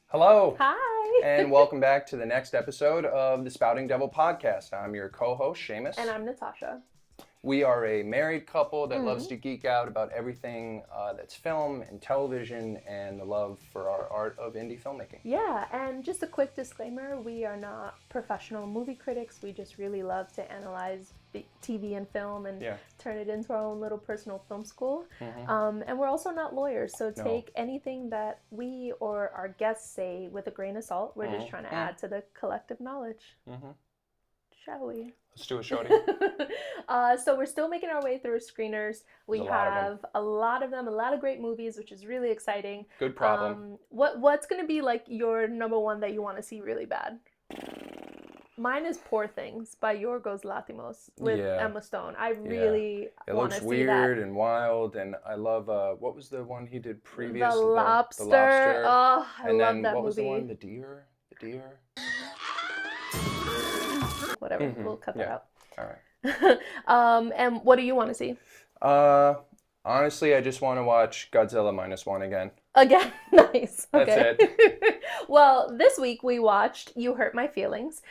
Hello, Hi. and welcome back to the next episode of the Spouting Devil podcast. I'm your co-host, Seamus. And I'm Natasha. We are a married couple that loves Mhm. to geek out about everything that's film and television and the love for our art of indie filmmaking. Yeah, and just a quick disclaimer, we are not professional movie critics. We just really love to analyze TV and film and turn it into our own little personal film school. And we're also not lawyers, so take anything that we or our guests say with a grain of salt. We're just trying to add to the collective knowledge. Shall we? Let's do it, shorty. So we're still making our way through screeners. We have a lot of them, a lot of great movies, which is really exciting. Good problem. What's going to be like your number one that you want to see really bad? Mine is Poor Things by Yorgos Lanthimos with Emma Stone. I really want to see that. It looks weird and wild, and I love, what was the one he did previous? The Lobster. Oh, I love that movie. And then what was the one? The Deer? Whatever, we'll cut that out. All right. And what do you want to see? Honestly, I just want to watch Godzilla -1 again. Again, nice. Okay. That's it. Well, this week we watched You Hurt My Feelings,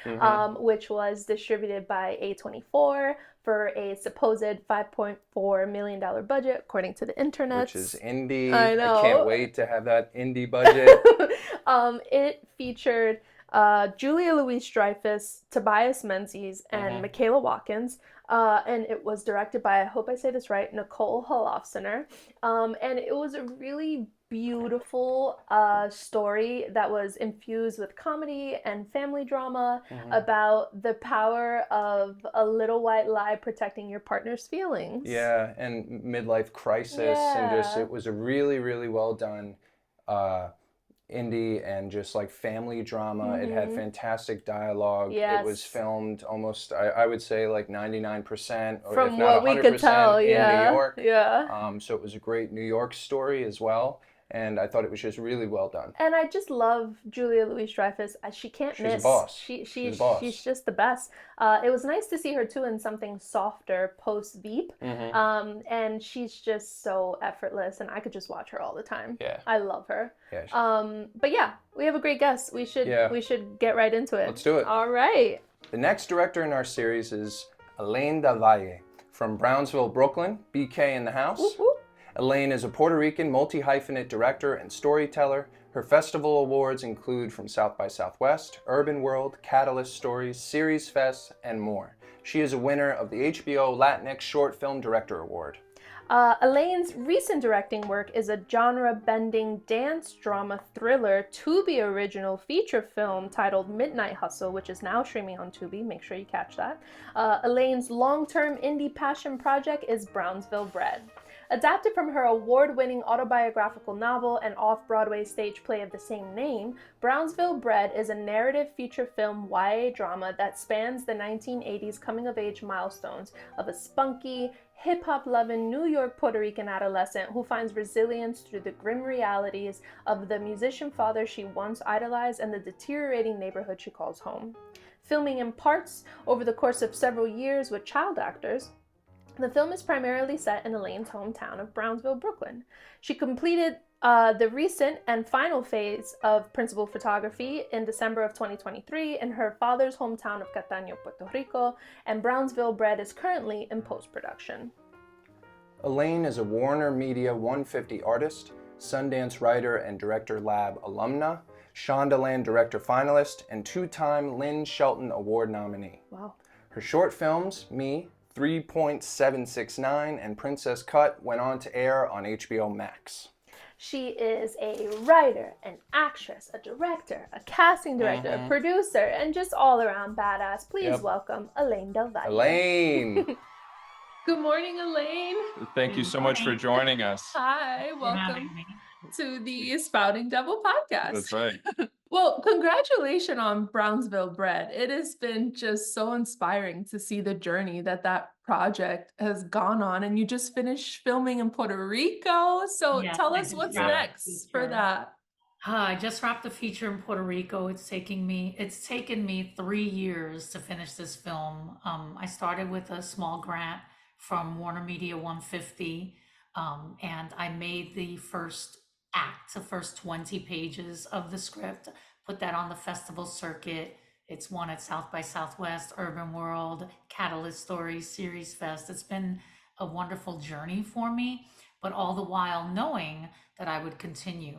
which was distributed by A24 for a supposed $5.4 million budget, according to the internet. Which is indie. I know. I can't wait to have that indie budget. It featured Julia Louis-Dreyfus, Tobias Menzies, and Michaela Watkins. And it was directed by, I hope I say this right, Nicole Holofcener. And it was a really beautiful story that was infused with comedy and family drama about the power of a little white lie protecting your partner's feelings. Yeah, and midlife crisis, and just, it was a really, really well done indie and just like family drama. It had fantastic dialogue. It was filmed almost, I would say, like 99% or from if not what we could tell, in New York. Yeah. So it was a great New York story as well. And I thought it was just really well done. And I just love Julia Louis-Dreyfus. She can't miss. She's a boss. She's a boss. She's just the best. It was nice to see her too in something softer post Veep. And she's just so effortless, and I could just watch her all the time. Yeah. I love her. Yeah. But yeah, we have a great guest. We should get right into it. Let's do it. All right. The next director in our series is Elaine Del Valle from Brownsville, Brooklyn. BK in the house. Whoop, whoop. Elaine is a Puerto Rican multi-hyphenate director and storyteller. Her festival awards include from South by Southwest, Urban World, Catalyst Stories, Series Fest, and more. She is a winner of the HBO Latinx Short Film Director Award. Elaine's recent directing work is a genre-bending dance drama thriller Tubi original feature film titled Midnight Hustle, which is now streaming on Tubi. Make sure you catch that. Elaine's long-term indie passion project is Brownsville Bred. Adapted from her award-winning autobiographical novel and off-Broadway stage play of the same name, Brownsville Bred is a narrative feature film YA drama that spans the 1980s coming-of-age milestones of a spunky, hip-hop-loving New York Puerto Rican adolescent who finds resilience through the grim realities of the musician father she once idolized and the deteriorating neighborhood she calls home. Filming in parts over the course of several years with child actors, the film is primarily set in Elaine's hometown of Brownsville, Brooklyn. She completed the recent and final phase of principal photography in December of 2023 in her father's hometown of Catania, Puerto Rico, and Brownsville Bred is currently in post-production. Elaine is a Warner Media 150 artist, Sundance Writer and Director Lab alumna, Shondaland Director finalist, and two-time Lynn Shelton Award nominee. Wow. Her short films, Me, 3.769, and Princess Cut went on to air on HBO Max. She is a writer, an actress, a director, a casting director, a producer, and just all-around badass. Please welcome Elaine Del Valle. Elaine! Good morning, Elaine. Thank you so much for joining us. Hi, welcome to the Spouting Devil podcast. That's right. Well, congratulations on Brownsville Bred. It has been just so inspiring to see the journey that project has gone on, and you just finished filming in Puerto Rico. So tell us what's next for that. I just wrapped the feature in Puerto Rico. It's taken me 3 years to finish this film. I started with a small grant from Warner Media 150, and I made the first act, the first 20 pages of the script, put that on the festival circuit. It's won at South by Southwest, Urban World, Catalyst Stories, Series Fest. It's been a wonderful journey for me, but all the while knowing that I would continue.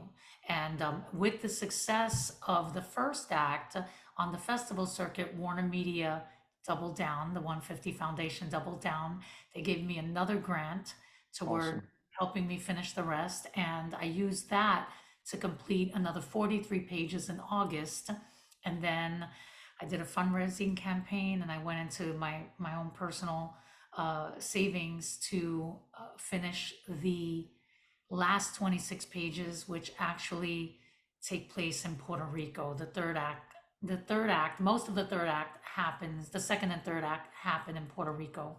And with the success of the first act on the festival circuit, Warner Media doubled down, the 150 Foundation doubled down. They gave me another grant toward Awesome. helping me finish the rest. And I used that to complete another 43 pages in August. And then I did a fundraising campaign, and I went into my own personal savings to finish the last 26 pages, which actually take place in Puerto Rico. Most of the third act happens, the second and third act happen in Puerto Rico.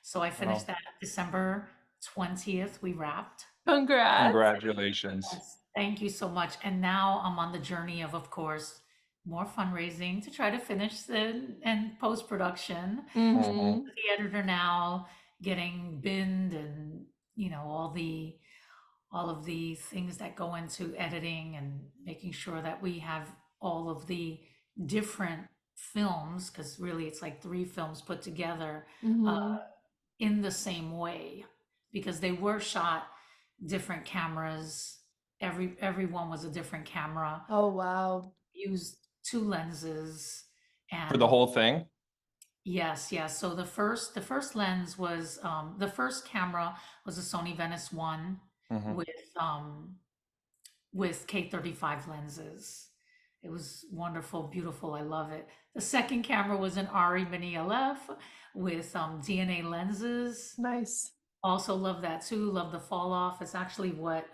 So I finished that December 20th, we wrapped. Congrats. Congratulations. Yes, thank you so much. And now I'm on the journey of course, more fundraising to try to finish and post-production. Mhm. The editor now, getting binned, and all of the things that go into editing, and making sure that we have all of the different films, because really it's like 3 films put together Mhm. in the same way, because they were shot different cameras. Everyone was a different camera, Oh, wow. used 2 lenses, For the and whole thing? yes, yes. So the first lens was the first camera was a Sony Venice 1 Mhm. with K35 lenses. It was wonderful, beautiful. I love it. The second camera was an Arri Mini LF with DNA lenses. Nice. Also love that too. Love the fall off. It's actually what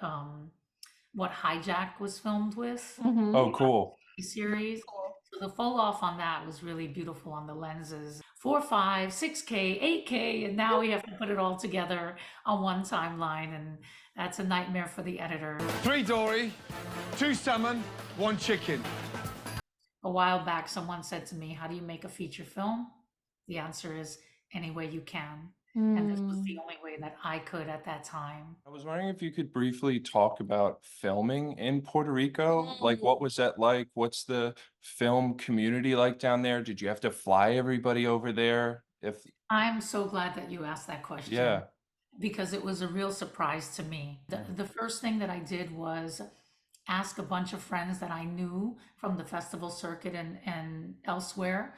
Hijack was filmed with. Mhm. Oh, cool. Series. Cool. So the fall off on that was really beautiful on the lenses. 4, 5, 6K, 8K, and now we have to put it all together on one timeline, and that's a nightmare for the editor. 3 dory, 2 salmon, 1 chicken. A while back, someone said to me, "How do you make a feature film?" The answer is any way you can. And this was the only way that I could at that time. I was wondering if you could briefly talk about filming in Puerto Rico. Like, what was that like? What's the film community like down there? Did you have to fly everybody over there? I'm so glad that you asked that question. Yeah. Because it was a real surprise to me. The first thing that I did was ask a bunch of friends that I knew from the festival circuit and elsewhere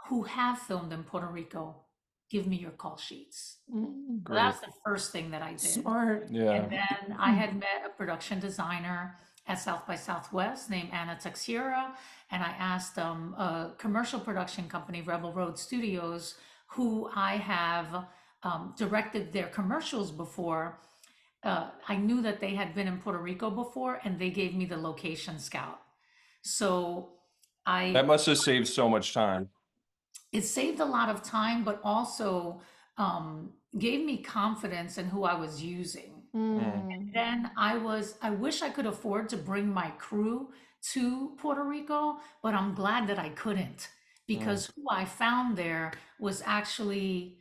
who have filmed in Puerto Rico. Give me your call sheets. Mm. So that's the first thing that I did. Smart. Yeah. And then I had met a production designer at South by Southwest named Anna Teixeira, and I asked a commercial production company, Rebel Road Studios, who I have directed their commercials before. I knew that they had been in Puerto Rico before, and they gave me the location scout. So That must have saved so much time. it saved a lot of time, but also gave me confidence in who I was using. Mm. Then I wish I could afford to bring my crew to Puerto Rico, but I'm glad that I couldn't, because who I found there was actually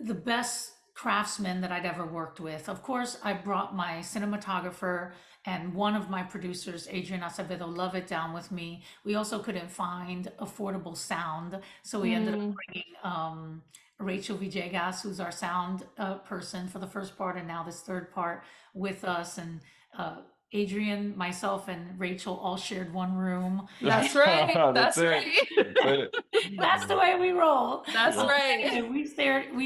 the best craftsman that I'd ever worked with. Of course, I brought my cinematographer and one of my producers, Adrian Acevedo, Love It, down with me. We also couldn't find affordable sound, so we ended up bringing Rachel Villegas, who's our sound person for the first part and now this third part, with us. And Adrian, myself, and Rachel all shared one room. That's right. That's it. right. That's the way we roll. That's right. And we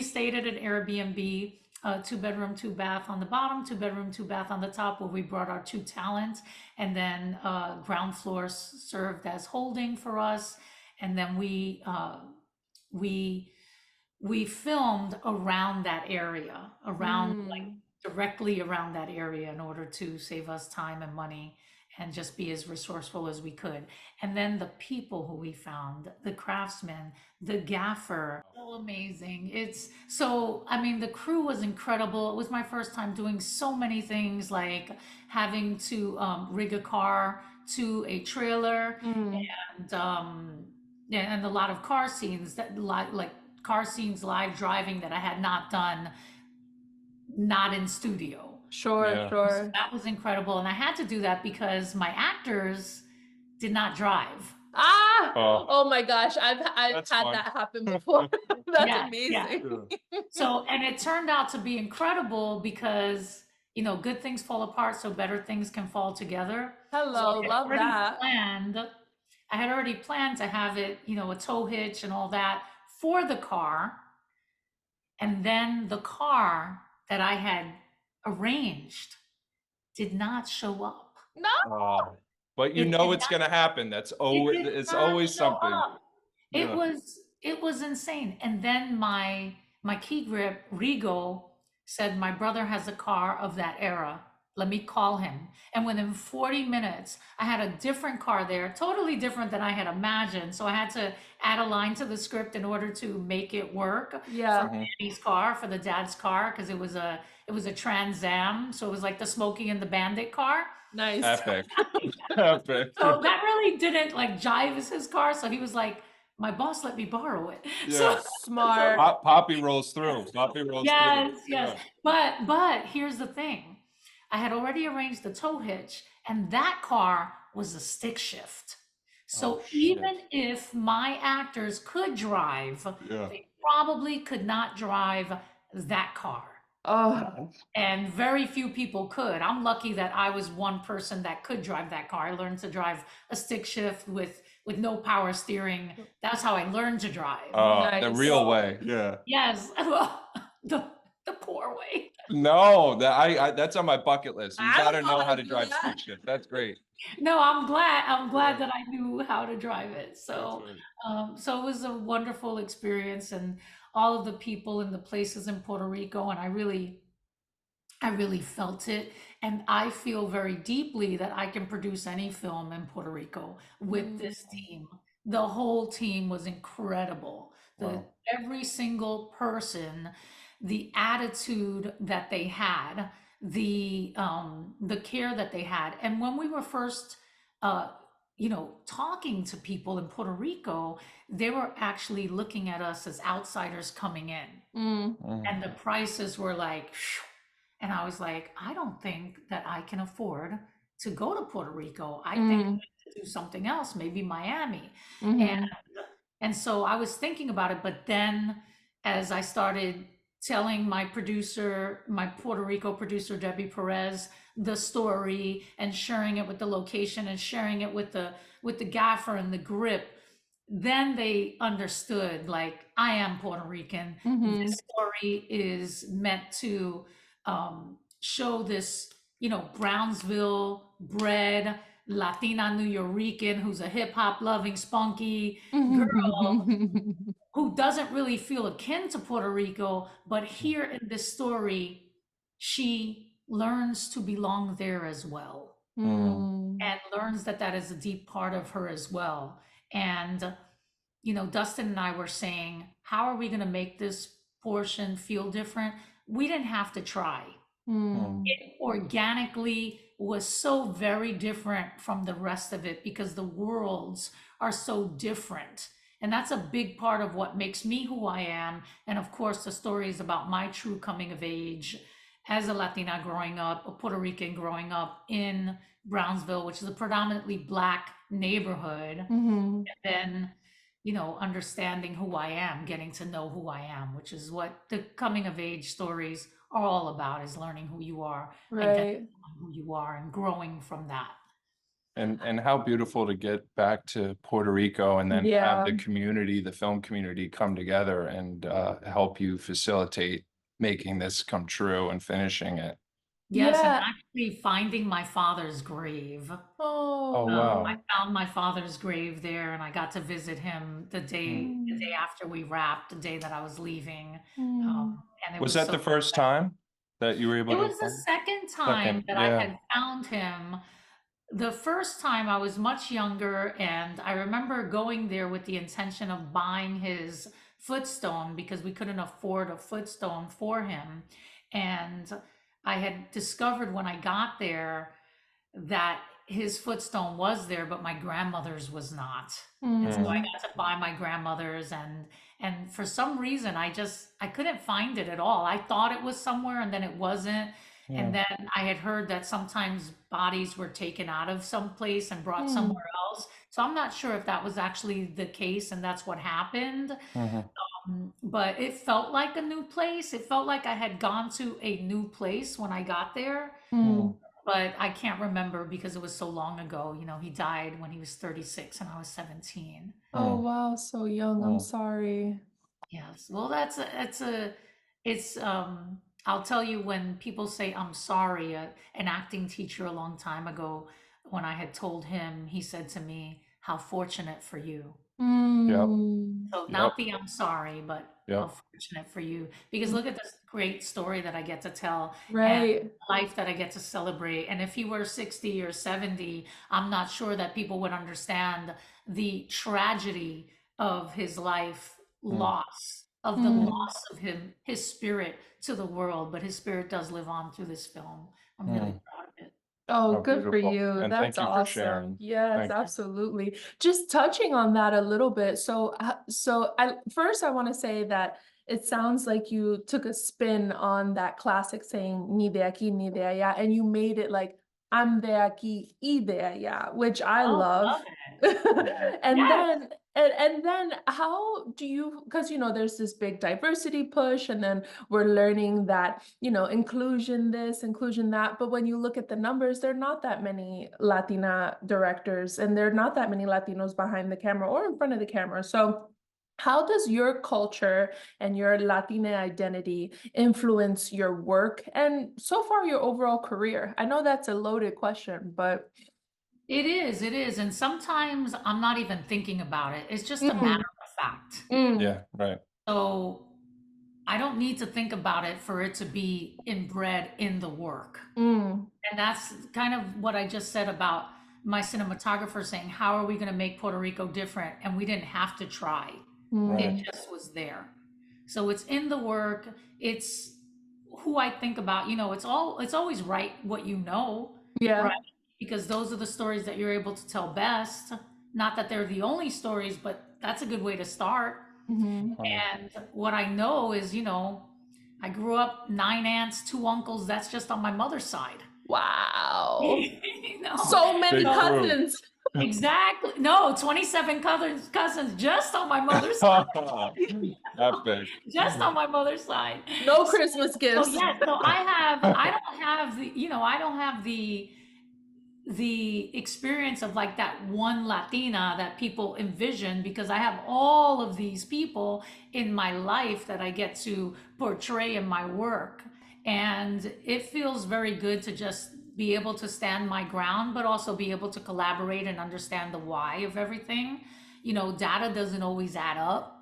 stayed at an Airbnb, 2-bedroom, 2-bath on the bottom, 2-bedroom, 2-bath on the top, where we brought our 2 talents, and then ground floor served as holding for us. And then we filmed around that area, like directly around that area, in order to save us time and money and just be as resourceful as we could. And then the people who we found, the craftsmen, the gaffer, so amazing. The crew was incredible. It was my first time doing so many things, like having to rig a car to a trailer, and a lot of car scenes, like car scenes, live driving, that I had not done, not in studio. Sure, Yeah. sure. That was incredible. And I had to do that because my actors did not drive. Ah! Oh. Oh my gosh, I've That's had fun. that happen before. That's Yeah, amazing. So, and it turned out to be incredible because, you know, good things fall apart so better things can fall together. Hello, love Already that. planned, I had already planned to have it, you know, a tow hitch and all that for the car. And then the car that I had arranged did not show up. No. But you It know did it's not, gonna happen. That's it always, did it's not always show something. up. Yeah. It was insane. And then my key grip, Rigo, said, my brother has a car of that era. Let me call him. And within 40 minutes, I had a different car there, totally different than I had imagined. So I had to add a line to the script in order to make it work Yeah. for Danny's car, for the dad's car, because it was a Trans Am. So it was like the Smokey and the Bandit car. Nice. Epic. Epic. So that really didn't like jive as his car. So he was like, my boss let me borrow it. So, Yeah. Smart. Poppy rolls through. Poppy rolls yes, through. yes. But here's the thing. I had already arranged the tow hitch, and that car was a stick shift. So Oh, shit. even if my actors could drive, Yeah. they probably could not drive that car. Oh, And very few people could. I'm lucky that I was one person that could drive that car. I learned to drive a stick shift with no power steering. That's how I learned to drive. The Nice. real way. Yeah. Yes, the poor way. No, that that's on my bucket list. You I gotta don't know wanna how to do drive that. stick shift. That's great. No, I'm glad Yeah. that I knew how to drive it. So, That's right. so it was a wonderful experience, and all of the people and the places in Puerto Rico, and I really felt it. And I feel very deeply that I can produce any film in Puerto Rico with this team. The whole team was incredible. Wow. Every single person, the attitude that they had, the care that they had. And when we were first you know, talking to people in Puerto Rico, they were actually looking at us as outsiders coming in. And the prices were like, phew. And I was like, I don't think that I can afford to go to Puerto Rico. I think I need to do something else, maybe Miami. And so I was thinking about it, but then as I started telling my producer, my Puerto Rico producer, Debbie Perez, the story and sharing it with the location and sharing it with the gaffer and the grip, then they understood, like, I am Puerto Rican. This story is meant to show this, you know, Brownsville bred Latina New Yorican who's a hip hop loving, spunky girl who doesn't really feel akin to Puerto Rico, but here in this story, she learns to belong there as well and learns that that is a deep part of her as well. And, you know, Dustin and I were saying, how are we going to make this portion feel different? We didn't have to try. It organically was so very different from the rest of it because the worlds are so different. And that's a big part of what makes me who I am. And of course, the story is about my true coming of age as a Latina growing up, a Puerto Rican growing up in Brownsville, which is a predominantly Black neighborhood. And then, you know, understanding who I am, getting to know who I am, which is what the coming of age stories are all about, is learning who you are, right. identifying who you are and growing from that. And how beautiful to get back to Puerto Rico and then have the community, the film community, come together and help you facilitate making this come true and finishing it. Yes, and Yeah. actually finding my father's grave. Oh, Oh, wow. I found my father's grave there, and I got to visit him the day after we wrapped, the day that I was leaving. And it Was that so the first time that you were able It to was the find him? second time that I yeah. had found him. The first time I was much younger, and I remember going there with the intention of buying his footstone because we couldn't afford a footstone for him. And I had discovered when I got there that his footstone was there, but my grandmother's was not. And so I got to buy my grandmother's, and for some reason I couldn't find it at all. I thought it was somewhere and then it wasn't. And then I had heard that sometimes bodies were taken out of some place and brought somewhere else. So I'm not sure if that was actually the case and that's what happened. But it felt like a new place. It felt like I had gone to a new place when I got there. But I can't remember because it was so long ago. You know, he died when he was 36 and I was 17. Oh, wow, so young. I'm sorry. Yes. Well, it's I'll tell you, when people say I'm sorry, an acting teacher a long time ago, when I had told him, he said to me, "How fortunate for you." So not the I'm sorry, but how fortunate for you. Because look at this great story that I get to tell and Right. life that I get to celebrate. And if he were 60 or 70, I'm not sure that people would understand the tragedy of his life loss, of the loss of him, his spirit to the world. But his spirit does live on through this film. I'm really proud of it. Oh, Oh, good for beautiful. you. And That's thank you for awesome. sharing. Yes, Thank you. absolutely. Just touching on that a little bit. So, I want to say that it sounds like you took a spin on that classic saying, ni de aquí, ni de allá, and you made it like, I'm de aquí y de allá, which I Oh, love. love it. And Yes. then how do you, because there's this big diversity push, and then we're learning that inclusion this, inclusion that, but when you look at the numbers, there are not that many Latina directors, and there are not that many Latinos behind the camera or in front of the camera. So how does your culture and your Latina identity influence your work and so far your overall career? I know that's a loaded question, but It is. And sometimes I'm not even thinking about it. It's just a matter of fact. Yeah, right. So I don't need to think about it for it to be inbred in the work. And that's kind of what I just said about my cinematographer saying, how are we going to make Puerto Rico different? And we didn't have to try. It just was there. So it's in the work. It's who I think about. It's always right what you know, yeah. right? Because those are the stories that you're able to tell best. Not that they're the only stories, but that's a good way to start. And what I know is, I grew up 9 aunts, 2 uncles. That's just on my mother's side. Wow. No. So many Big cousins. Exactly. No, 27 cousins just on my mother's side. Epic. Just on my mother's side. No Christmas So gifts. yeah, so I don't have the experience of like that one Latina that people envision, because I have all of these people in my life that I get to portray in my work. And it feels very good to just be able to stand my ground, but also be able to collaborate and understand the why of everything. Data doesn't always add up.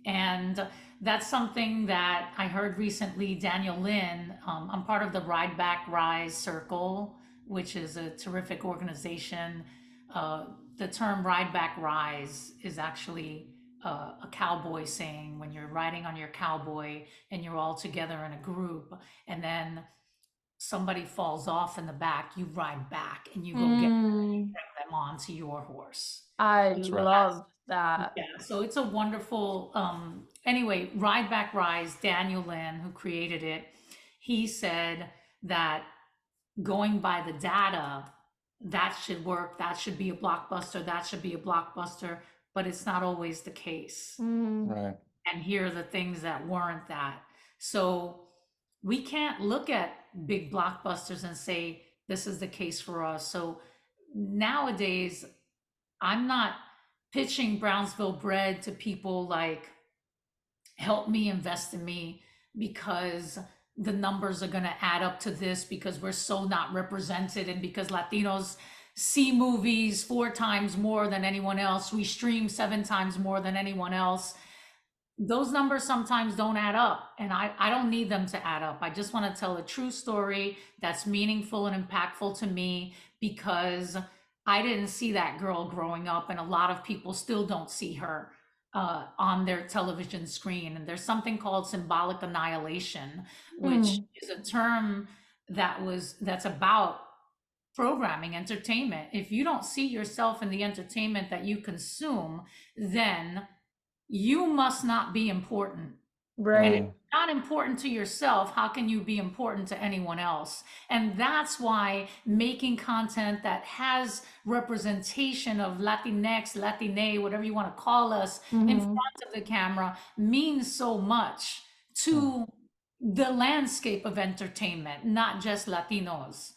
And that's something that I heard recently. Daniel Lynn, I'm part of the Ride Back Rise Circle, which is a terrific organization. The term Ride Back Rise is actually a cowboy saying, when you're riding on your cowboy and you're all together in a group, and then somebody falls off in the back, you ride back and you go get them onto your horse. I That's right. love that. Yeah, so it's a wonderful, anyway, Ride Back Rise, Daniel Lynn, who created it, he said that going by the data, that should work, that should be a blockbuster, that should be a blockbuster, but it's not always the case. Right. And here are the things that weren't that. So we can't look at big blockbusters and say, this is the case for us. So nowadays, I'm not pitching Brownsville Bred to people like, help me, invest in me, because the numbers are going to add up to this, because we're so not represented, and because Latinos see movies 4 times more than anyone else, we stream 7 times more than anyone else. Those numbers sometimes don't add up, and I don't need them to add up. I just want to tell a true story that's meaningful and impactful to me, because I didn't see that girl growing up, and a lot of people still don't see her on their television screen. And there's something called symbolic annihilation, which is a term that's about programming, entertainment. If you don't see yourself in the entertainment that you consume, then you must not be important. Right. And if you're not important to yourself, how can you be important to anyone else? And that's why making content that has representation of Latinx, Latine, whatever you want to call us, in front of the camera means so much to the landscape of entertainment, not just Latinos.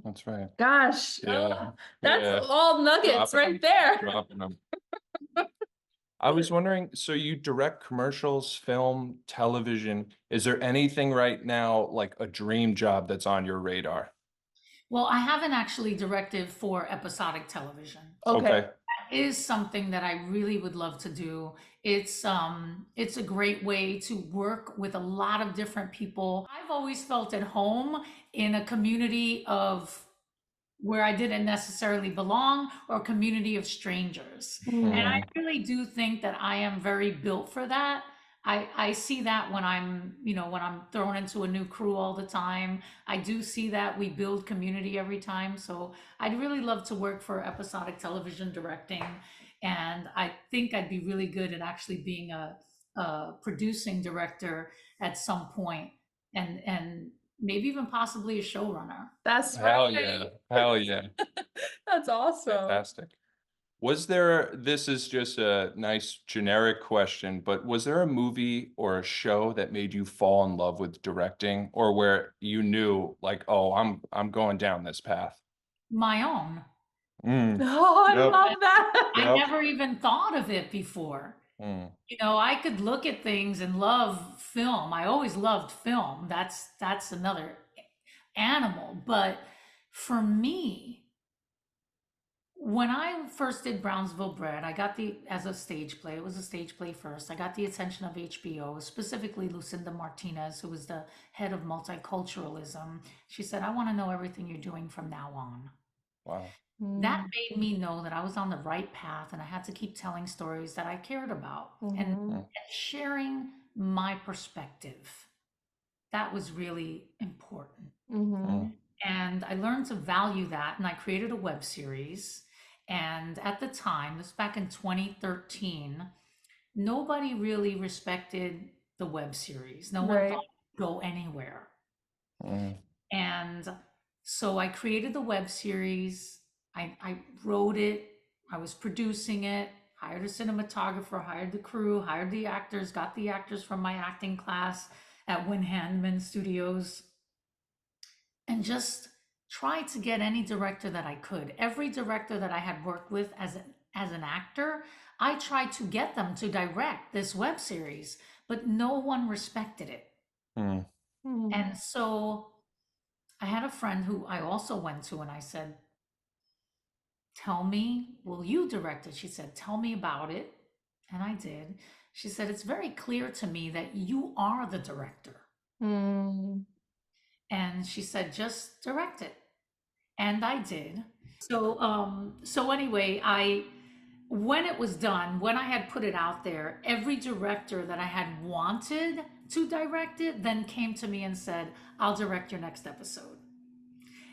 That's right. Gosh, Yeah. that's Yeah. all nuggets right there. Dropping them. I was wondering, so you direct commercials, film, television. Is there anything right now, like a dream job that's on your radar? Well, I haven't actually directed for episodic television. Okay. Is something that I really would love to do. It's a great way to work with a lot of different people. I've always felt at home in a community of where I didn't necessarily belong, or a community of strangers. And I really do think that I am very built for that. I see that when I'm, when I'm thrown into a new crew all the time. I do see that we build community every time. So I'd really love to work for episodic television directing. And I think I'd be really good at actually being a producing director at some point, and maybe even possibly a showrunner. That's Hell right. yeah. Hell yeah. That's awesome. Fantastic. Was there, this is just a nice generic question, but was there a movie or a show that made you fall in love with directing, or where you knew like, oh, I'm going down this path? My own. Oh, I Yep. love that. I Yep. never even thought of it before. I could look at things and love film. I always loved film. That's another animal. But for me, when I first did Brownsville Bred, I got as a stage play. It was a stage play first. I got the attention of HBO, specifically Lucinda Martinez, who was the head of multiculturalism. She said, I want to know everything you're doing from now on. Wow. That made me know that I was on the right path, and I had to keep telling stories that I cared about and sharing my perspective. That was really important. And I learned to value that, and I created a web series. And at the time, this was back in 2013, nobody really respected the web series. No one thought it would go anywhere. And so I created the web series. I wrote it. I was producing it, hired a cinematographer, hired the crew, hired the actors, got the actors from my acting class at Win Handman Studios, and just tried to get any director that I could. Every director that I had worked with as an actor, I tried to get them to direct this web series, but no one respected it. And so I had a friend who I also went to, and I said, tell me, will you direct it? She said, tell me about it. And I did. She said, it's very clear to me that you are the director. And she said, just direct it. And I did. So anyway, when it was done, when I had put it out there, every director that I had wanted to direct it then came to me and said, I'll direct your next episode.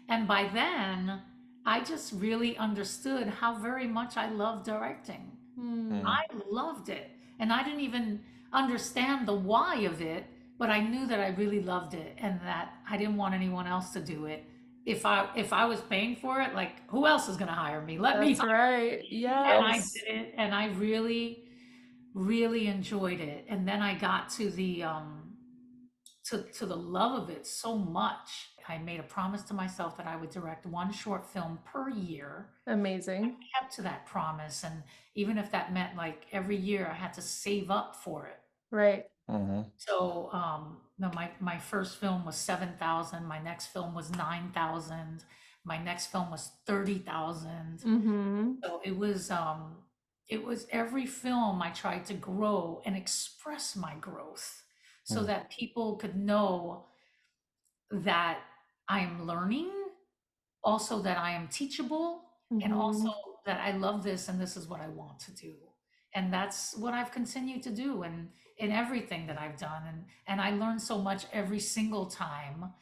And by then, I just really understood how very much I love directing. I loved it. And I didn't even understand the why of it, but I knew that I really loved it, and that I didn't want anyone else to do it. If I was paying for it, like, who else is going to hire me? Let me. That's right. Yeah. And I did it, and I really, really enjoyed it. And then I got to the to the love of it so much. I made a promise to myself that I would direct one short film per year. Amazing. I kept to that promise, and even if that meant like every year I had to save up for it. Right. So no, my first film was 7,000. My next film was 9,000. My next film was 30,000. So it was every film I tried to grow and express my growth, so that people could know that I am learning, also that I am teachable, and also that I love this and this is what I want to do. And that's what I've continued to do in everything that I've done. And I learn so much every single time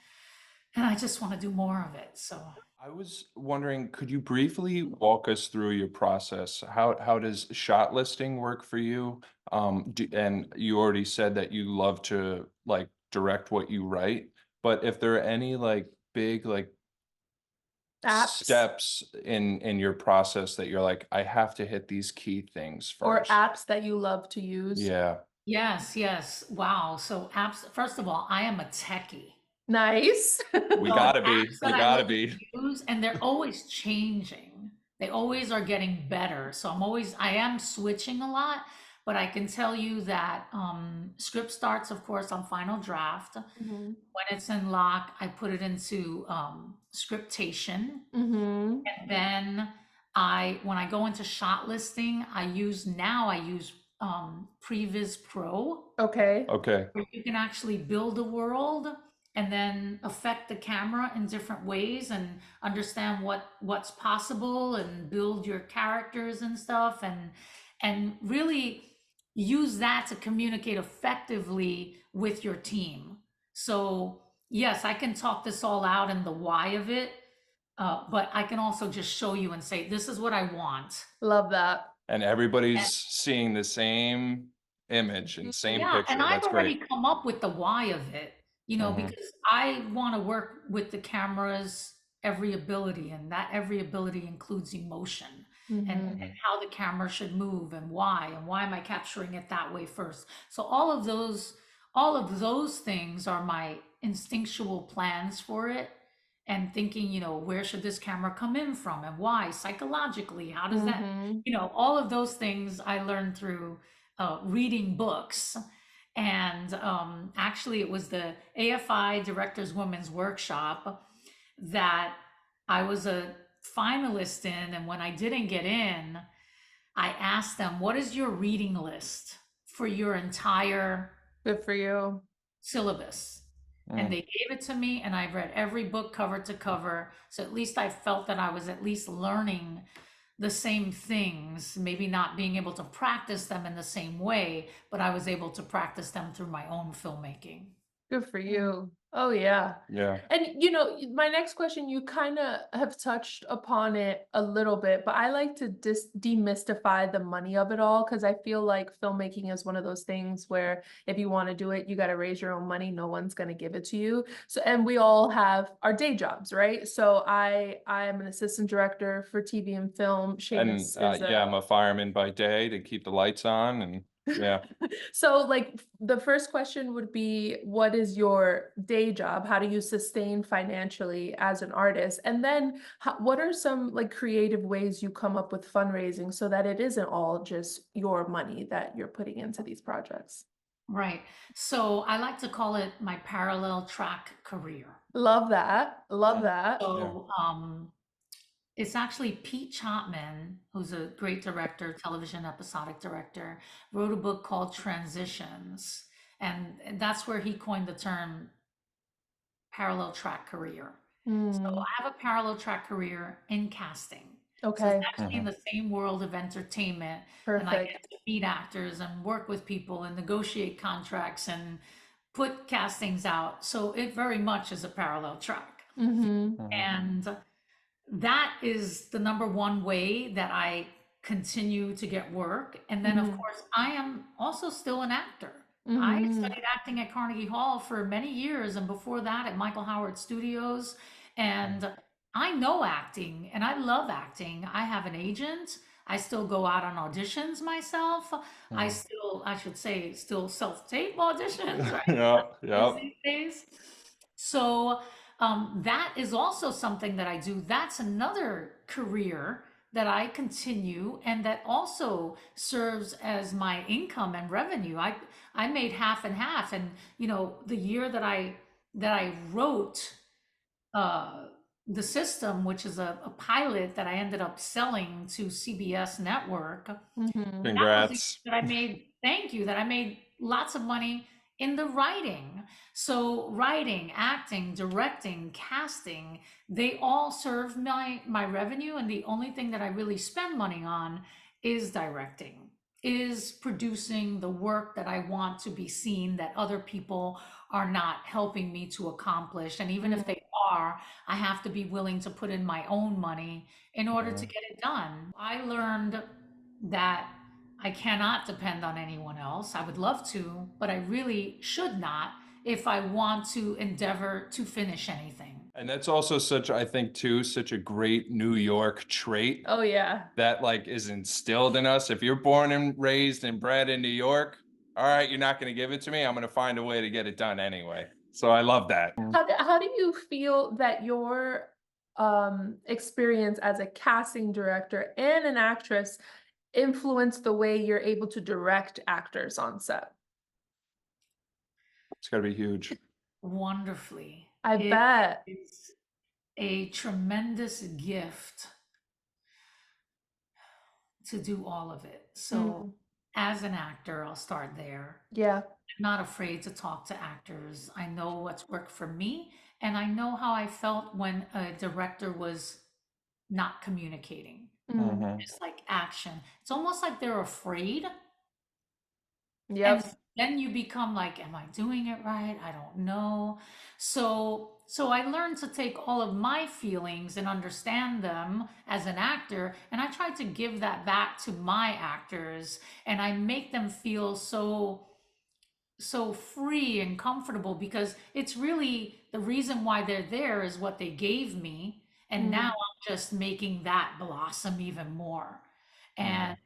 and I just want to do more of it. So I was wondering, could you briefly walk us through your process? How does shot listing work for you? And you already said that you love to like direct what you write, but if there are any like big like Apps steps in your process that you're like, I have to hit these key things or first. apps that you love to use? Yeah. yes, yes. Wow. So apps, first of all, I am a techie. Nice. We So gotta be. apps We that I gotta love to be. use, and they're always changing. They always are getting better. So I am switching a lot, but I can tell you that script starts, of course, on final draft. Mm-hmm. When it's in lock, I put it into scriptation. Mm-hmm. And then when I go into shot listing, I use Previs Pro, Okay. Okay. where you can actually build a world and then affect the camera in different ways and understand what's possible and build your characters and stuff, and really use that to communicate effectively with your team. So yes, I can talk this all out and the why of it, but I can also just show you and say, this is what I want. Love that. And everybody's seeing the same image and same Yeah, and picture. I've That's already great. come up with the why of it, Mhm. because I want to work with the camera's every ability, and that every ability includes emotion and Mhm. how the camera should move and why am I capturing it that way first. So all of those things are my instinctual plans for it, and thinking, where should this camera come in from and why psychologically, how does that, Mm-hmm. all of those things I learned through reading books. And actually, it was the AFI Directors Women's Workshop that I was a finalist in. And when I didn't get in, I asked them, what is your reading list for your entire Good for you. syllabus? And Mm. they gave it to me, and I read every book cover to cover. So at least I felt that I was at least learning the same things, maybe not being able to practice them in the same way, but I was able to practice them through my own filmmaking. Good for you. Oh, yeah. Yeah. And my next question, you kind of have touched upon it a little bit, but I like to demystify the money of it all, because I feel like filmmaking is one of those things where if you want to do it, you got to raise your own money. No one's going to give it to you. So, and we all have our day jobs, right? So I'm an assistant director for TV and film. And Seamus is yeah, I'm a fireman by day to keep the lights on, and yeah. So like the first question would be, what is your day job? How do you sustain financially as an artist? And then what are some like creative ways you come up with fundraising so that it isn't all just your money that you're putting into these projects? Right. So I like to call it my parallel track career. Love that. Love that. So it's actually Pete Chapman, who's a great director, television episodic director, wrote a book called Transitions. And that's where he coined the term parallel track career. So I have a parallel track career in casting. So it's Okay. actually in the same world of entertainment. And I Perfect. get to meet actors and work with people and negotiate contracts and put castings out. So it very much is a parallel track. Mm-hmm. And that is the number one way that I continue to get work. And then, of course, I am also still an actor. I studied acting at Carnegie Hall for many years, and before that at Michael Howard Studios. And I know acting and I love acting. I have an agent. I still go out on auditions myself. I should say, still self-tape auditions, right? Yeah, yeah. These days. So that is also something that I do. That's another career that I continue, and that also serves as my income and revenue. I made half and half, and the year that I wrote the system, which is a pilot that I ended up selling to CBS Network. Mm-hmm. That was the Congrats. that I made, thank you, that I made lots of money in the writing. So writing, acting, directing, casting, they all serve my revenue. And the only thing that I really spend money on is directing, is producing the work that I want to be seen, that other people are not helping me to accomplish. And even if they are, I have to be willing to put in my own money in order to get it done. I learned that I cannot depend on anyone else. I would love to, but I really should not if I want to endeavor to finish anything. And that's also such, I think too, such a great New York trait Oh yeah. that like is instilled in us. If you're born and raised and bred in New York, all right, you're not going to give it to me. I'm going to find a way to get it done anyway. So I love that. How do you feel that your experience as a casting director and an actress influenced the way you're able to direct actors on set? It's got to be huge. Wonderfully. I bet. It's a tremendous gift to do all of it. So as an actor, I'll start there. Yeah. I'm not afraid to talk to actors. I know what's worked for me, and I know how I felt when a director was not communicating. It's like action. It's almost like they're afraid. Yep. And then you become like, am I doing it right? I don't know. So I learned to take all of my feelings and understand them as an actor, and I try to give that back to my actors, and I make them feel so free and comfortable, because it's really the reason why they're there is what they gave me, and now I'm just making that blossom even more. And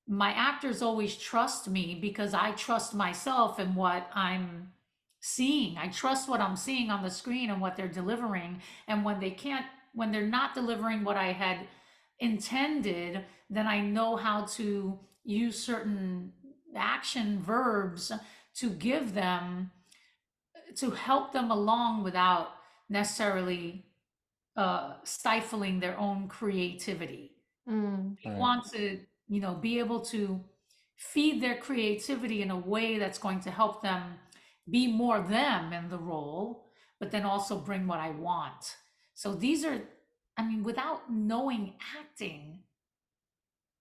my actors always trust me because I trust myself and what I'm seeing. I trust what I'm seeing on the screen and what they're delivering. And when they're not delivering what I had intended, then I know how to use certain action verbs to give them, to help them along without necessarily stifling their own creativity. They want to, be able to feed their creativity in a way that's going to help them be more them in the role, but then also bring what I want. So these are, without knowing acting,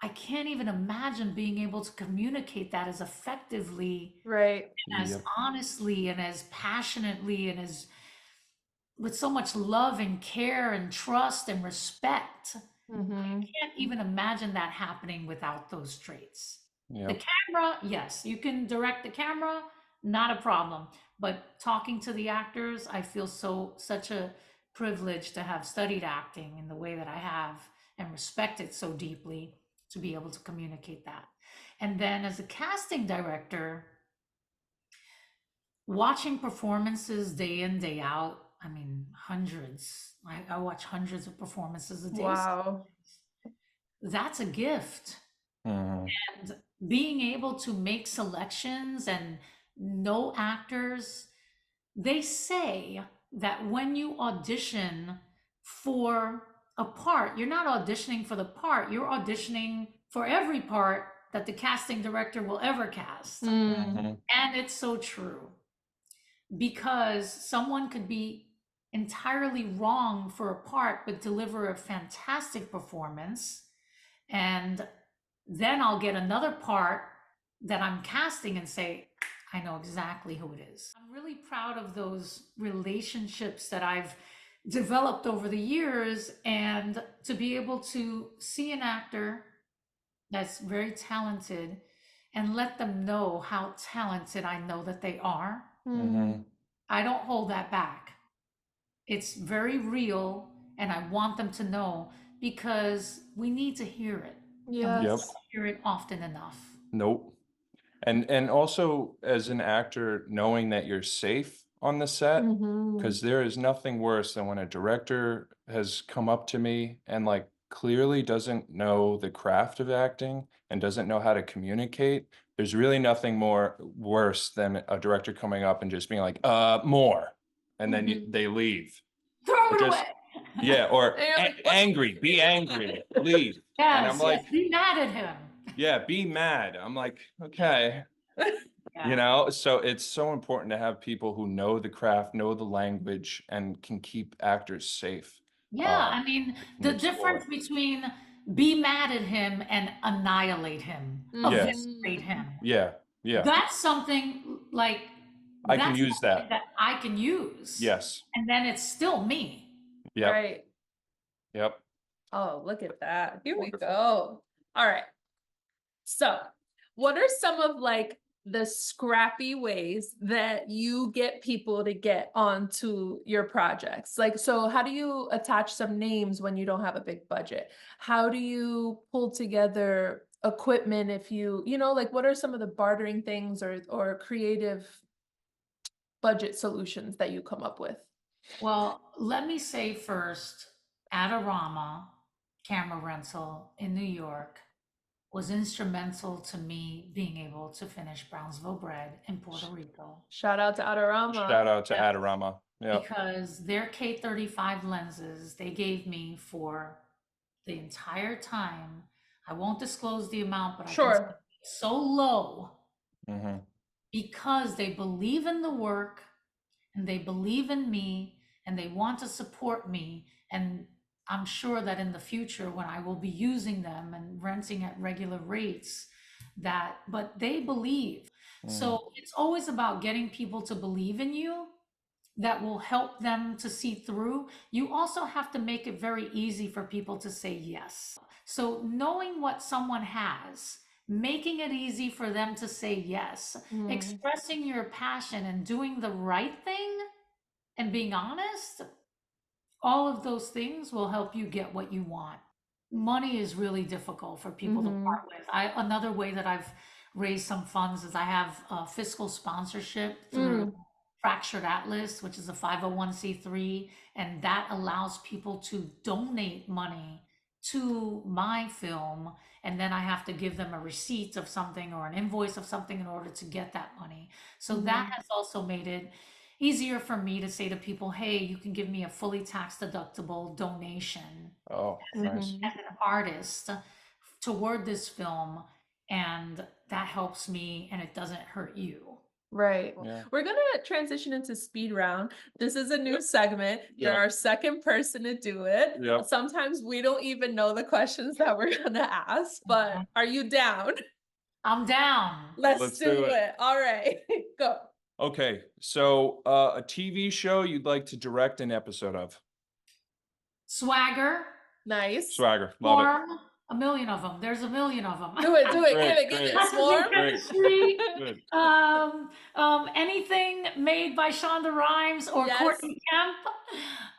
I can't even imagine being able to communicate that as effectively, Right. and as honestly and as passionately and as with so much love and care and trust and respect. I can't even imagine that happening without those traits. The camera, yes, you can direct the camera, not a problem. But talking to the actors, I feel such a privilege to have studied acting in the way that I have and respect it so deeply to be able to communicate that. And then as a casting director, watching performances day in, day out, hundreds. I watch hundreds of performances a day. Wow. That's a gift. And being able to make selections and know actors, they say that when you audition for a part, you're not auditioning for the part, you're auditioning for every part that the casting director will ever cast. And it's so true, because someone could be entirely wrong for a part but deliver a fantastic performance, and then I'll get another part that I'm casting and say, I know exactly who it is. I'm really proud of those relationships that I've developed over the years, and to be able to see an actor that's very talented and let them know how talented I know that they are. I don't hold that back. It's very real, and I want them to know, because we need to hear it. Yes. We don't hear it often enough. Nope. And also as an actor, knowing that you're safe on the set, because there is nothing worse than when a director has come up to me and like clearly doesn't know the craft of acting and doesn't know how to communicate. There's really nothing worse than a director coming up and just being like, more. And then they leave. Throw it away. Yeah, or angry, be angry, leave. Yes, and I'm like, be mad at him. Yeah, be mad. I'm like, okay. So it's so important to have people who know the craft, know the language, and can keep actors safe. Yeah, the difference between be mad at him and annihilate him, eviscerate him. Yeah. That's something like I can use that. I can use. Yes. And then it's still me. Yep. Right. Yep. Oh, look at that. Here we Wonderful. go. All right. So, what are some of like the scrappy ways that you get people to get onto your projects? Like, so how do you attach some names when you don't have a big budget? How do you pull together equipment if you know, like what are some of the bartering things or creative budget solutions that you come up with? Well, let me say first, Adorama Camera Rental in New York was instrumental to me being able to finish Brownsville Bred in Puerto Rico. Shout out to Adorama. Shout out to Yeah. Adorama. Yeah. Because their K35 lenses they gave me for the entire time. I won't disclose the amount, but I can Sure. say it's so low Mm-hmm. because they believe in the work and they believe in me and they want to support me. And I'm sure that in the future, when I will be using them and renting at regular rates, but they believe. So it's always about getting people to believe in you. That will help them to see through. You also have to make it very easy for people to say yes. So knowing what someone has, making it easy for them to say yes, expressing your passion and doing the right thing and being honest, all of those things will help you get what you want. Money is really difficult for people to part with. Another way that I've raised some funds is I have a fiscal sponsorship through Fractured Atlas, which is a 501c3, and that allows people to donate money to my film, and then I have to give them a receipt of something or an invoice of something in order to get that money. So that has also made it easier for me to say to people, hey, you can give me a fully tax deductible donation Oh, nice. as an artist toward this film, and that helps me and it doesn't hurt you. Right. Yeah. We're going to transition into speed round. This is a new segment. You're Yep. our second person to do it. Yep. Sometimes we don't even know the questions that we're going to ask, but are you down? I'm down. Let's do it. it. All right. Go. Okay, so a TV show you'd like to direct an episode of? Swagger, Nice. Swagger, love it. Swarm, a million of them. There's a million of them. Do it. Great, Give great. it. Swarm. Chemistry. Good. Anything made by Shonda Rhimes or Yes. Courtney Kemp.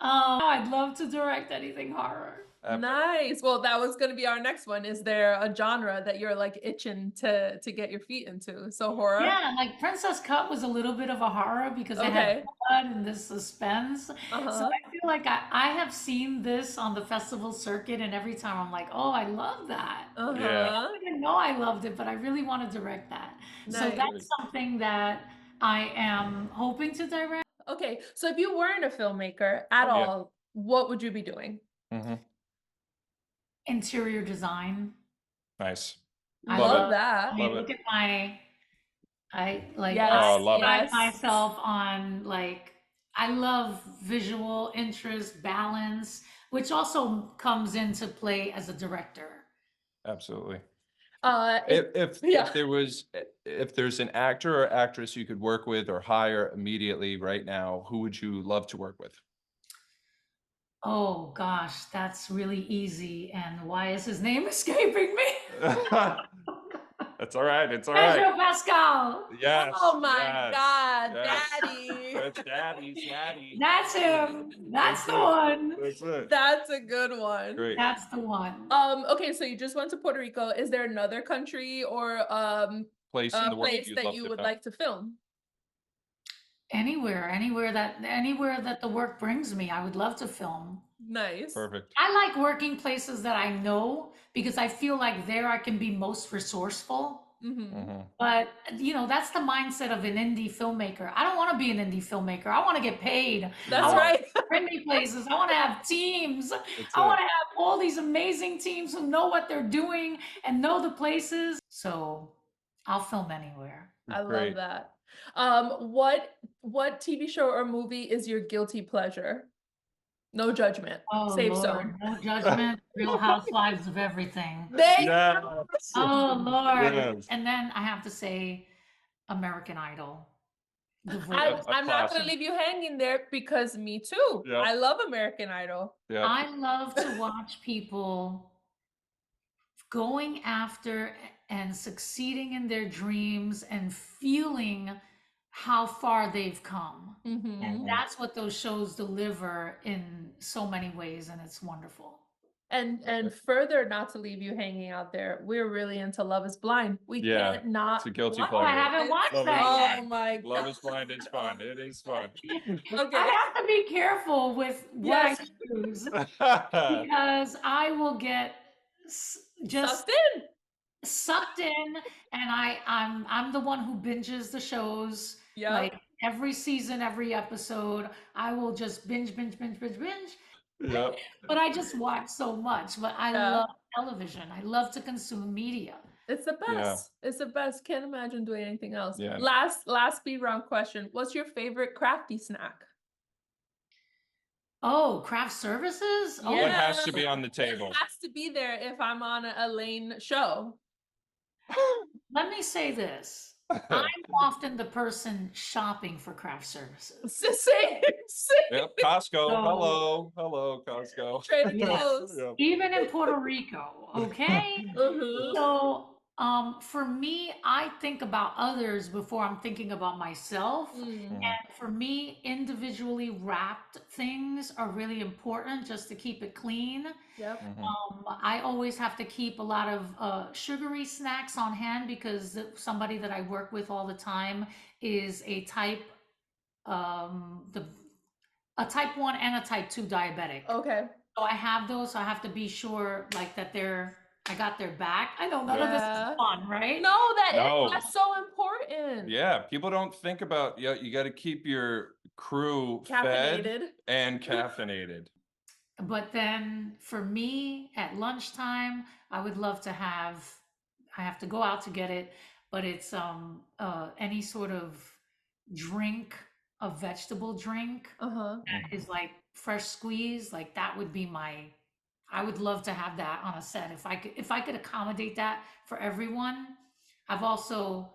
I'd love to direct anything horror. Nice. Well, that was going to be our next one. Is there a genre that you're like itching to get your feet into? So horror? Yeah, like Princess Cut was a little bit of a horror because it had blood and this suspense. So I feel like I have seen this on the festival circuit, and every time I'm like, oh, I love that. Yeah. I didn't know I loved it, but I really want to direct that. So Nice. that's something that I am hoping to direct. Okay, so if you weren't a filmmaker at all, what would you be doing? Mm-hmm. Interior design. Nice. I Love love it. that. I mean, Love look it. at I like Yes, I love it. pride myself on like I love visual interest, balance, which also comes into play as a director. Absolutely. If If there's an actor or actress you could work with or hire immediately right now, who would you love to work with? Oh gosh, that's really easy. And why is his name escaping me? That's all right. It's all Pedro right. Pascal. Yes. Oh my yes, God, yes. Daddy. That's Daddy. That's him. That's the one. That's it. That's a good one. Great. That's the one. Okay, so you just went to Puerto Rico. Is there another country or Place in a the world place you'd that love you to would film? like to film? Anywhere that the work brings me, I would love to film. Nice. Perfect. I like working places that I know because I feel like there I can be most resourceful. Mhm. But that's the mindset of an indie filmmaker. I don't want to be an indie filmmaker. I want to get paid. That's right. Bring me places. I want to have teams. That's I want it. to have all these amazing teams who know what they're doing and know the places. So I'll film anywhere. I love Great. that. What TV show or movie is your guilty pleasure? No judgment. Oh, Safe Lord, zone. no judgment. Real Housewives of everything. Yes. Oh Lord. Yes. And then I have to say American Idol. the I'm voice. not gonna classic. leave you hanging there because me too. Yeah. I love American Idol. Yeah. I love to watch people going after and succeeding in their dreams and feeling how far they've come. Mm-hmm. And that's what those shows deliver in so many ways, and it's wonderful. And further, not to leave you hanging out there, we're really into Love Is Blind. We Yeah, can't not it's a guilty watch pleasure. I haven't it. watched Love that Is- yet. Oh my Love God. is Blind is fun. It is fun. Okay. I have to be careful with what Yes. I choose because I will get just Sucked in. sucked in, and I'm the one who binges the shows. Yep. Like every season, every episode, I will just binge. Yep. But I just watch so much. But I Yeah. love television. I love to consume media. It's the Yeah. best. It's the best. Can't imagine doing anything else. Yeah. Last speed round question. What's your favorite crafty snack? Oh, craft services? Oh, What has to be on the table? It has to be there if I'm on a Elaine show. let me say this. I'm often the person shopping for craft services. Same. Yep. Costco. So- Hello, Costco. Trading Yes. Post. Yep. Even in Puerto Rico, okay? Mhm. So, for me, I think about others before I'm thinking about myself. Mm. And for me, individually wrapped things are really important just to keep it clean. Yep. I always have to keep a lot of sugary snacks on hand because somebody that I work with all the time is a type a type 1 and a type 2 diabetic. Okay. So I have those, so I have to be sure like that I got their back. I know none of this Yeah. is fun, right? No, No. that's so important. Yeah, people don't think about, you got to keep your crew fed Caffeinated. and caffeinated. But then for me at lunchtime, I would love to I have to go out to get it, but it's any sort of drink, a vegetable drink Uh-huh. that is like fresh squeeze, like that would be I would love to have that on a set if I could accommodate that for everyone. I've also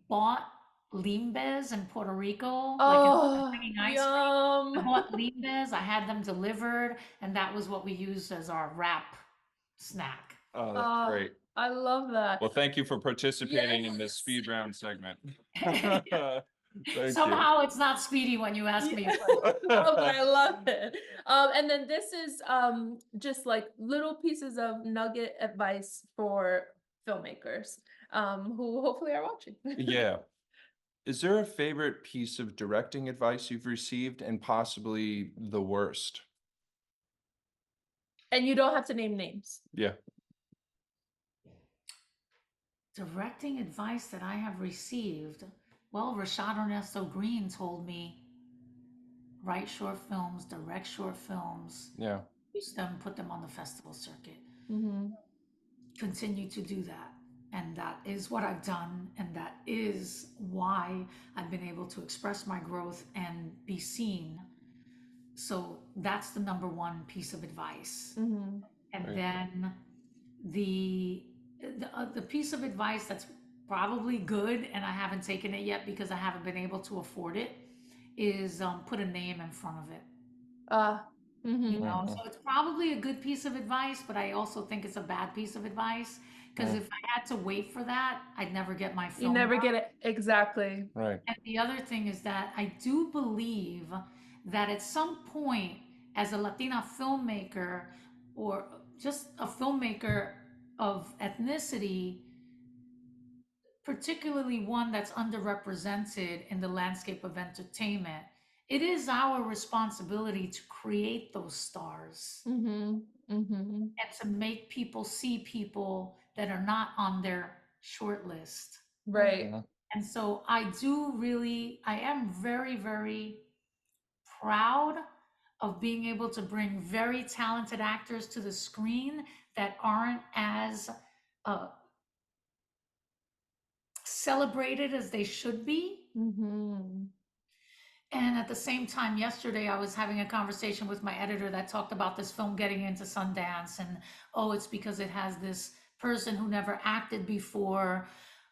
bought limbes in Puerto Rico, Oh, like in ice cream. I yum. bought limbes, I had them delivered, and that was what we used as our wrap snack. Oh, that's great. I love that. Well, thank you for participating in this speed round segment. Thank Somehow it's not speedy when you ask me. Oh, but I love it. And then this is just like little pieces of nugget advice for filmmakers who hopefully are watching. Yeah. Is there a favorite piece of directing advice you've received and possibly the worst? And you don't have to name names. Yeah. Directing advice that I have received. Well, Rashad Ernesto Green told me, write short films, direct short films, Yeah. use them, put them on the festival circuit. Mm-hmm. Continue to do that. And that is what I've done. And that is why I've been able to express my growth and be seen. So that's the number one piece of advice. Mm-hmm. And Right. then the piece of advice that's probably good, and I haven't taken it yet because I haven't been able to afford it, is put a name in front of it. You know, so it's probably a good piece of advice, but I also think it's a bad piece of advice because if I had to wait for that, I'd never get my film. You never out. get it. Exactly. Right. And the other thing is that I do believe that at some point, as a Latina filmmaker or just a filmmaker of ethnicity, particularly one that's underrepresented in the landscape of entertainment, it is our responsibility to create those stars Mm-hmm. Mm-hmm. and to make people see people that are not on their short list. Right. And so I am very, very proud of being able to bring very talented actors to the screen that aren't as celebrated as they should be. Mm-hmm. And at the same time, yesterday I was having a conversation with my editor that talked about this film getting into Sundance, and it's because it has this person who never acted before.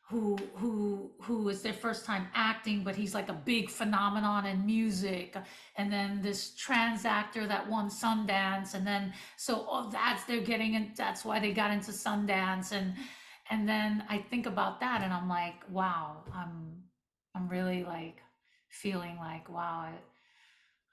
who is their first time acting, but he's like a big phenomenon in music. And then this trans actor that won Sundance, and then so that's they're getting in, that's why they got into Sundance. And then I think about that and I'm like, wow, I'm really like feeling like, wow,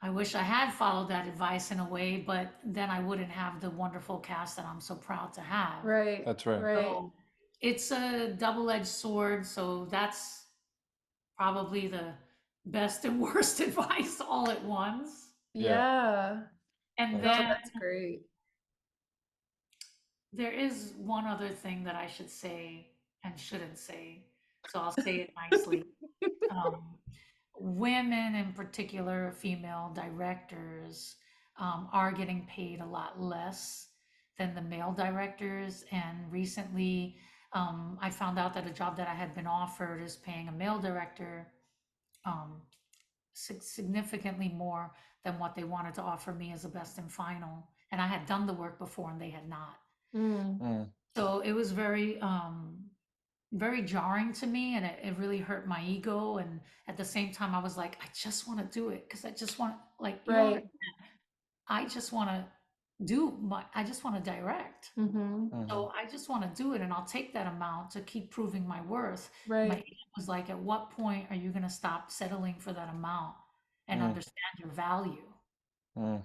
I wish I had followed that advice in a way, but then I wouldn't have the wonderful cast that I'm so proud to have. Right. That's right. Right. So it's a double-edged sword. So that's probably the best and worst advice all at once. Yeah. And No, then that's great. there is one other thing that I should say and shouldn't say. So I'll say it nicely. Um, Women in particular, female directors, are getting paid a lot less than the male directors. And recently, I found out that a job that I had been offered is paying a male director um, significantly more than what they wanted to offer me as a best and final. And I had done the work before and they had not. Mm. So it was very jarring to me, and it really hurt my ego. And at the same time, I was like, I just want to do it because I just want, like, you know, Right. I just want to I just want to direct. Mm-hmm. So I just want to do it, and I'll take that amount to keep proving my worth. My Right. agent was like, at what point are you going to stop settling for that amount and Mm. understand your value? Mm.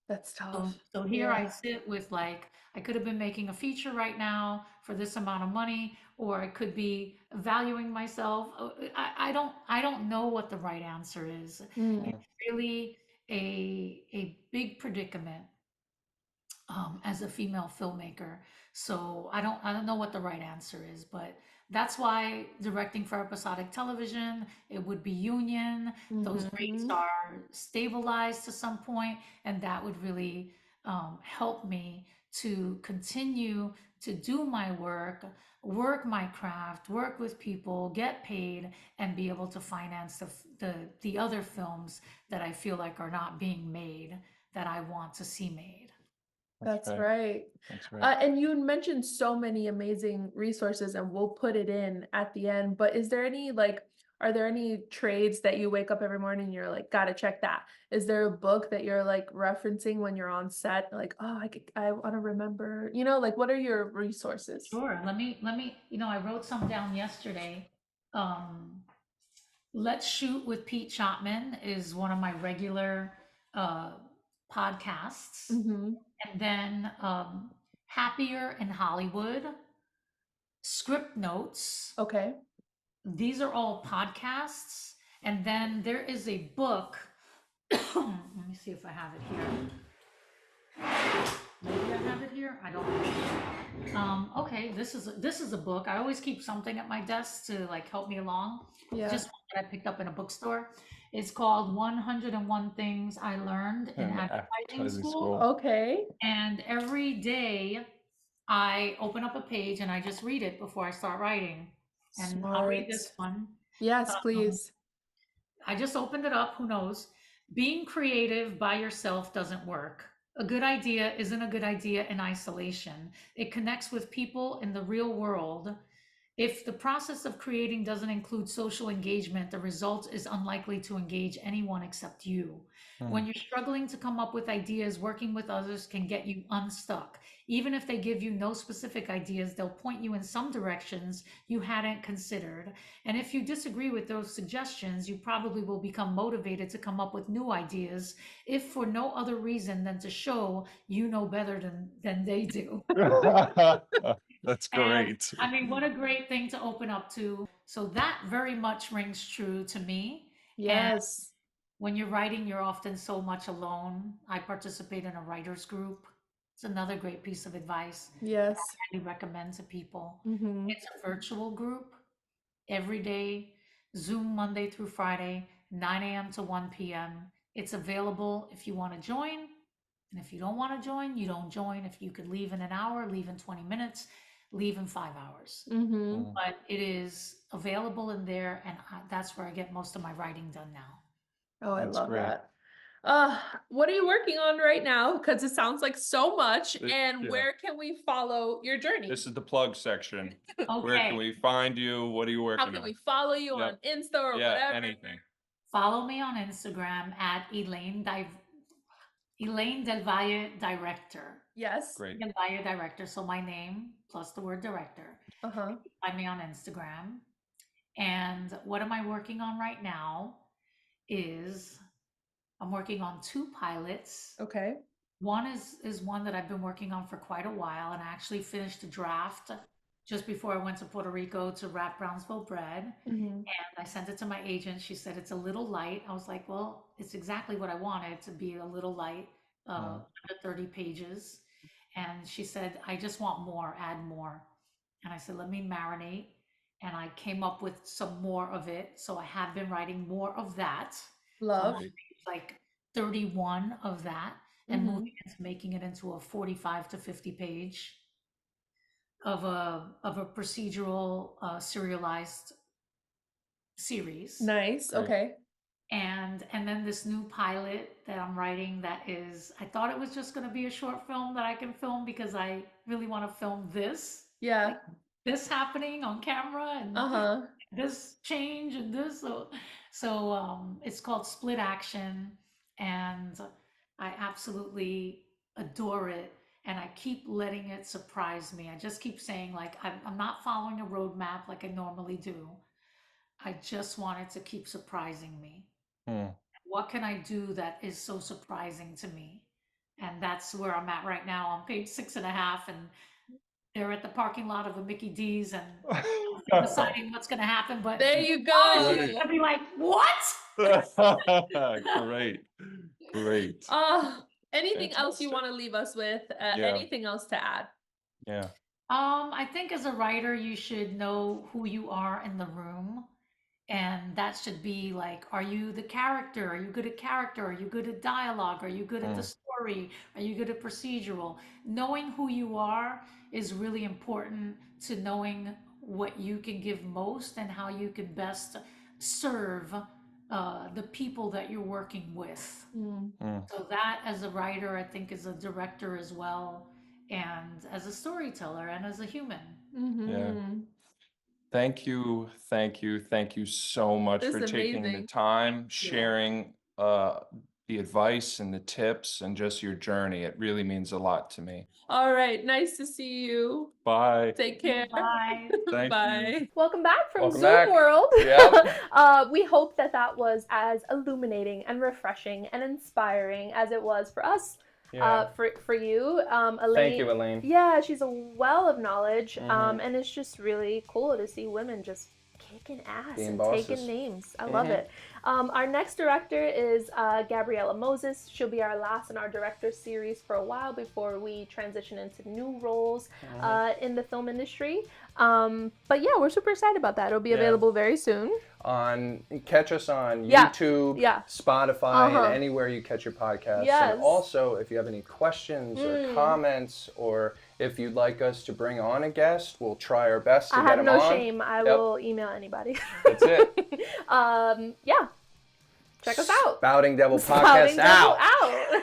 That's tough. So here I sit with like, I could have been making a feature right now for this amount of money, or I could be valuing myself. I don't know what the right answer is. Mm. It's really a big predicament as a female filmmaker. So I don't know what the right answer is, but that's why directing for episodic television, it would be union. Those rates Mm-hmm. are stabilized to some point, and that would really help me to continue to do my work, work my craft, work with people, get paid, and be able to finance the other films that I feel like are not being made that I want to see made. That's right. right. That's right. And you mentioned so many amazing resources, and we'll put it in at the end. But is there any are there any trades that you wake up every morning and you're like, gotta check that? Is there a book that you're like referencing when you're on set? Like, oh, I want to remember, like what are your resources? Sure. I wrote some down yesterday. Um, Let's Shoot with Pete Chopman is one of my regular uh, podcasts. Mm-hmm. And then Happier in Hollywood, Script Notes. Okay. These are all podcasts. And then there is a book. Let me see if I have it here. Maybe I have it here. I don't know. Okay, this is a book. I always keep something at my desk to like help me along. Yeah. Just one that I picked up in a bookstore. It's called 101 Things I Learned in Advertising School. Okay. And every day I open up a page and I just read it before I start writing. And I'll read this one. Yes, please. I just opened it up. Who knows? Being creative by yourself doesn't work. A good idea isn't a good idea in isolation. It connects with people in the real world. If the process of creating doesn't include social engagement, the result is unlikely to engage anyone except you. When you're struggling to come up with ideas, working with others can get you unstuck. Even if they give you no specific ideas, they'll point you in some directions you hadn't considered. And if you disagree with those suggestions, you probably will become motivated to come up with new ideas, if for no other reason than to show you know better than they do. That's And great. I mean, what a great thing to open up to. So that very much rings true to me. And Yes. when you're writing, you're often so much alone. I participate in a writers group. It's another great piece of advice Yes. I highly recommend to people. Mm-hmm. It's a virtual group every day, Zoom Monday through Friday, 9 a.m. to 1 p.m. It's available if you want to join. And if you don't want to join, you don't join. If you could leave in an hour, leave in 20 minutes, leave in 5 hours. Mm-hmm. But it is available in there, and that's where I get most of my writing done now. Oh, I That's love great. that. What are you working on right now? Because it sounds like so much. And Yeah. where can we follow your journey? This is the plug section. Where can Okay. we find you? What are you working How on? can we follow you on Insta or whatever? Anything. Follow me on Instagram at Elaine Del Valle Director. Yes. Great. Del Valle Director. So my name plus the word director. Uh-huh. Find me on Instagram. And what am I working on right now is I'm working on 2 pilots. Okay. One is one that I've been working on for quite a while, and I actually finished a draft just before I went to Puerto Rico to wrap Brownsville Bred. Mm-hmm. And I sent it to my agent. She said it's a little light. I was like, well, it's exactly what I wanted, to be a little light, under 30 pages. And she said, I just want more, add more. And I said, let me marinate. And I came up with some more of it. So I have been writing more of that. Love. So like 31 of that, and moving into making it into a 45 to 50 page of a procedural serialized series. Nice. Great. Okay. And then this new pilot that I'm writing, that is, I thought it was just going to be a short film that I can film because I really want to film this, Yeah. like this happening on camera and Uh-huh. this change and this. So it's called Split Action, and I absolutely adore it. And I keep letting it surprise me. I just keep saying, like, I'm not following a roadmap like I normally do. I just want it to keep surprising me. What can I do that is so surprising to me? And that's where I'm at right now on page 6.5. And they're at the parking lot of a Mickey D's and deciding what's going to happen. But There you go. I'll be like, what? Great. Great. Anything else you want to leave us with? Anything else to add? Yeah. I think as a writer, you should know who you are in the room. And that should be like, are you the character? Are you good at character? Are you good at dialogue? Are you good at the story? Are you good at procedural? Knowing who you are is really important to knowing what you can give most and how you can best serve the people that you're working with. So that, as a writer, I think, as a director as well, and as a storyteller and as a human. Yeah. Thank you so much This for is taking the amazing. time, sharing the advice and the tips and just your journey. It really means a lot to me. All right. Nice to see you. Bye. Take care. Bye. Thank Bye. you. Welcome back from Welcome Zoom back. World. Yep. We hope that was as illuminating and refreshing and inspiring as it was for us. Yeah. For you, Elaine. Thank you, Elaine. Yeah, she's a well of knowledge, and it's just really cool to see women just kicking ass Being and bosses. taking names. I love it. Our next director is Gabriella Moses. She'll be our last in our director series for a while before we transition into new roles in the film industry. But yeah, we're super excited about that. It'll be available very soon. Catch us on Yeah. YouTube, Yeah. Spotify, and anywhere you catch your podcasts. Yes. And also, if you have any questions or comments, or if you'd like us to bring on a guest, we'll try our best to I get have them no on. shame. I will email anybody. That's it. Yeah. Check us out. Spouting Devil Spouting Podcast Devil out. out.